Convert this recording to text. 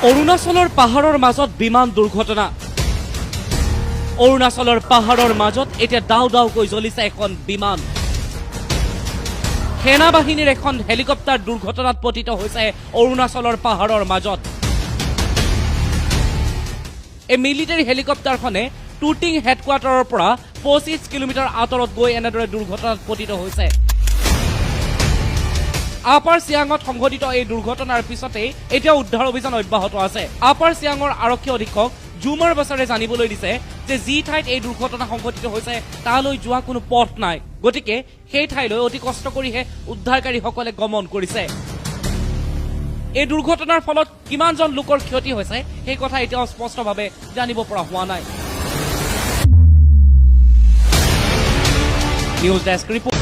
অৰুণাচলৰ পাহাৰৰ মাজত বিমান দুৰ্ঘটনা। অৰুণাচলৰ পাহাৰৰ মাজত এতিয়া দাও দাওকৈ জ্বলিছে এখন বিমান। সেনা বাহিনীৰ এখন হেলিকপ্টাৰ দুৰ্ঘটনাত পতিত হৈছে অৰুণাচলৰ পাহাৰৰ মাজত। এই মিলিটাৰী হেলিকপ্টাৰখনে টুটিং হেডকোৱাৰ্টাৰৰ পৰা 25 কিলোমিটাৰ আঁতৰত গৈ এনেদৰে দুৰ্ঘটনাত পতিত হৈছে। আপাৰ চিয়াঙত সংঘটিত এই দুৰ্ঘটনাৰ পিছতেই এতিয়া উদ্ধাৰ অভিযান অব্যাহত আছে। আপাৰ চিয়াঙৰ আৰক্ষী অধীক্ষক জুমাৰ বাছাৰে জানিবলৈ দিছে যে যি ঠাইত এই দুৰ্ঘটনা সংঘটিত হৈছে তালৈ যোৱা কোনো পথ নাই, গতিকে সেই ঠাইলৈ অতি কষ্ট কৰিহে উদ্ধাৰকাৰীসকলে গমন কৰিছে। এই দুৰ্ঘটনাৰ ফলত কিমানজন লোকৰ ক্ষতি হৈছে সেই কথা এতিয়াও স্পষ্টভাৱে জানিব পৰা হোৱা নাই। News desk report.